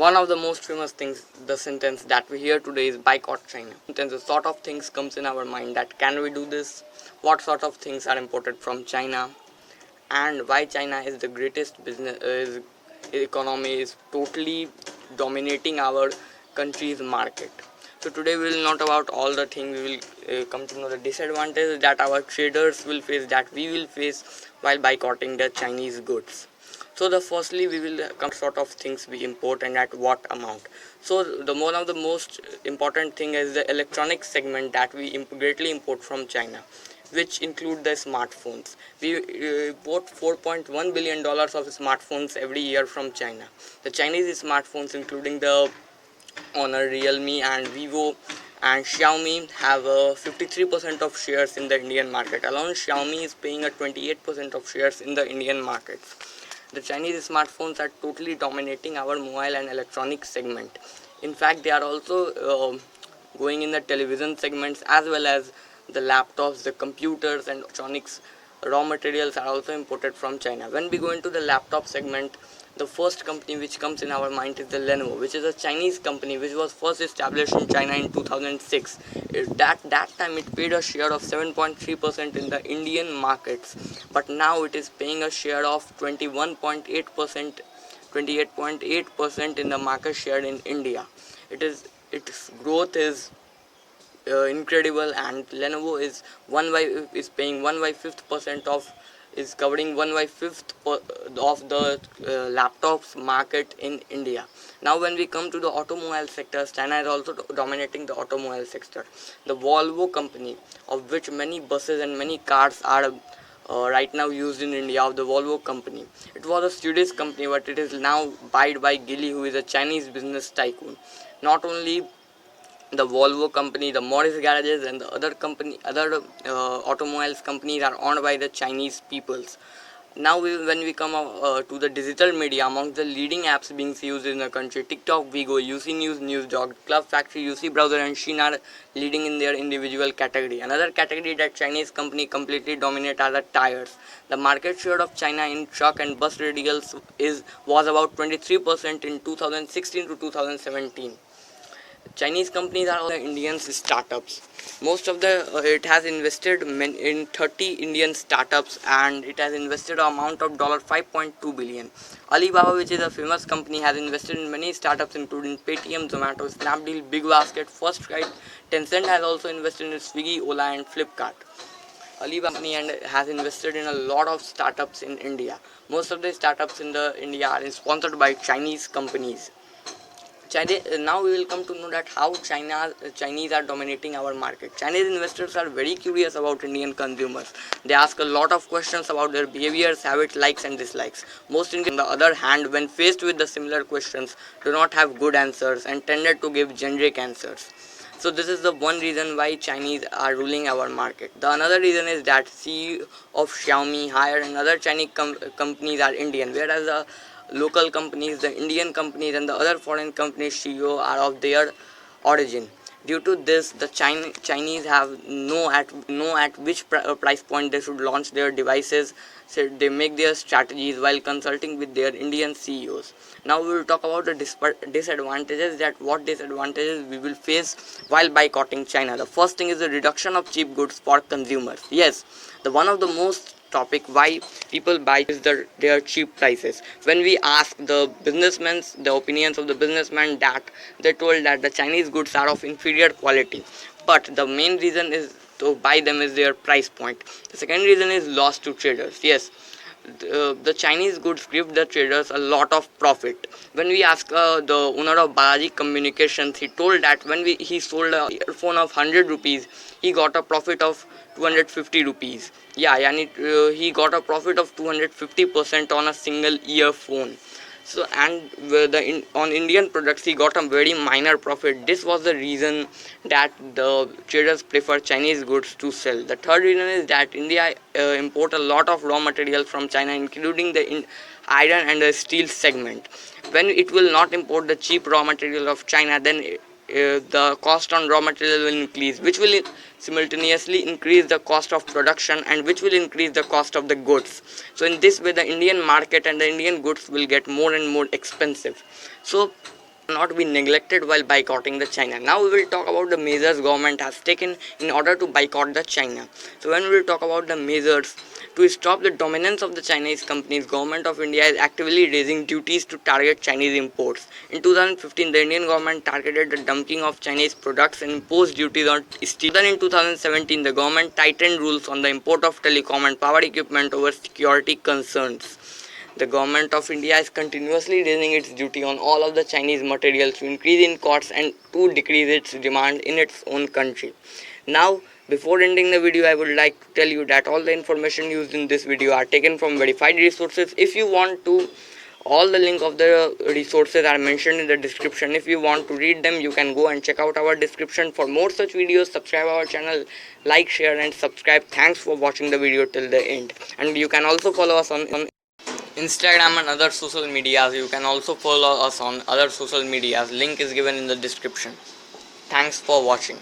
One of the most famous things, the sentence that we hear today is boycott China. Sentence, the sort of things comes in our mind that can we do this? What sort of things are imported from China? And why China is the greatest business economy is totally dominating our country's market. So today we will not about all the things. We will come to know the disadvantages that our traders will face, that we will face while boycotting the Chinese goods. So the firstly we will come sort of things we import and at what amount. So the one of the most important thing is the electronic segment that we greatly import from China, which include the smartphones. We import $4.1 billion of smartphones every year from China. The Chinese smartphones, including the Honor, Realme, and Vivo, and Xiaomi, have 53% of shares in the Indian market. Alone, Xiaomi is paying a 28% of shares in the Indian market. The Chinese smartphones are totally dominating our mobile and electronic segment. In fact, they are also going in the television segments as well as the laptops, the computers, and electronics raw materials are also imported from China. When we go into the laptop segment, the first company which comes in our mind is the Lenovo, which is a Chinese company which was first established in China in 2006. That time it paid a share of 7.3% in the Indian markets, but now it is paying a share of 21.8%, 28.8% in the market share in India. Its growth is incredible, and Lenovo is paying 1/5% of is covering 1/5 of the laptops market in India. Now when we come to the automobile sector, China is also dominating the automobile sector. The Volvo company, of which many buses and many cars are right now used in India, of the Volvo company. It was a Swedish company, but it is now bought by Geely, who is a Chinese business tycoon. Not only the Volvo company, the Morris garages, and the other automobiles companies are owned by the Chinese peoples. Now, when we come to the digital media, among the leading apps being used in the country, TikTok, Vigo, UC News, NewsDog, Club Factory, UC Browser, and Shein are leading in their individual category. Another category that Chinese company completely dominate are the tires. The market share of China in truck and bus radials was about 23% in 2016 to 2017. Chinese companies are all Indian startups. Most of the it has invested in 30 Indian startups, and it has invested an amount of $5.2 billion. Alibaba, which is a famous company, has invested in many startups including Paytm, Zomato, Snapdeal, Big Basket, Firstride. Tencent has also invested in Swiggy, Ola, and Flipkart. Alibaba company and has invested in a lot of startups in India. Most of the startups in the India are sponsored by Chinese companies. Now we will come to know that how Chinese are dominating our market. Chinese investors are very curious about Indian consumers. They ask a lot of questions about their behaviors, habits, likes and dislikes. Most Indians, on the other hand, when faced with the similar questions, do not have good answers and tended to give generic answers. So this is the one reason why Chinese are ruling our market. The another reason is that CEO of Xiaomi, Haier, and other Chinese companies are Indian, whereas the local companies, the Indian companies, and the other foreign companies CEO are of their origin. Due to this, the Chinese have know at which price point they should launch their devices. So they make their strategies while consulting with their Indian CEOs. Now we will talk about the disadvantages. That what disadvantages we will face while boycotting China. The first thing is the reduction of cheap goods for consumers. Yes, the one of the most topic why people buy is their cheap prices. When we ask the businessmen, the opinions of the businessmen, that they told that the Chinese goods are of inferior quality, but the main reason is to buy them is their price point. The second reason is loss to traders. Yes, the Chinese goods give the traders a lot of profit. When we ask the owner of Balaji Communications, he told that when he sold a earphone of 100 rupees, he got a profit of 250 rupees. Yeah, and he got a profit of 250% on a single earphone. So and on Indian products he got a very minor profit. This was the reason that the traders prefer Chinese goods to sell. The third reason is that India import a lot of raw materials from China, including the iron and the steel segment. When it will not import the cheap raw material of China, then the cost on raw material will increase, which will simultaneously increase the cost of production, and which will increase the cost of the goods. So in this way the Indian market and the Indian goods will get more and more expensive. So not be neglected while boycotting the China. Now we will talk about the measures government has taken in order to boycott the China. So when we will talk about the measures to stop the dominance of the Chinese companies, government of India is actively raising duties to target Chinese imports. In 2015, the Indian government targeted the dumping of Chinese products and imposed duties on steel. Then in 2017, the government tightened rules on the import of telecom and power equipment over security concerns. The government of India is continuously raising its duty on all of the Chinese materials to increase in costs and to decrease its demand in its own country. Now, before ending the video, I would like to tell you that all the information used in this video are taken from verified resources. If you want to, all the link of the resources are mentioned in the description. If you want to read them, you can go and check out our description. For more such videos, subscribe our channel, like, share and subscribe. Thanks for watching the video till the end. And you can also follow us on Instagram and other social medias. You can also follow us on other social medias. Link is given in the description. Thanks for watching.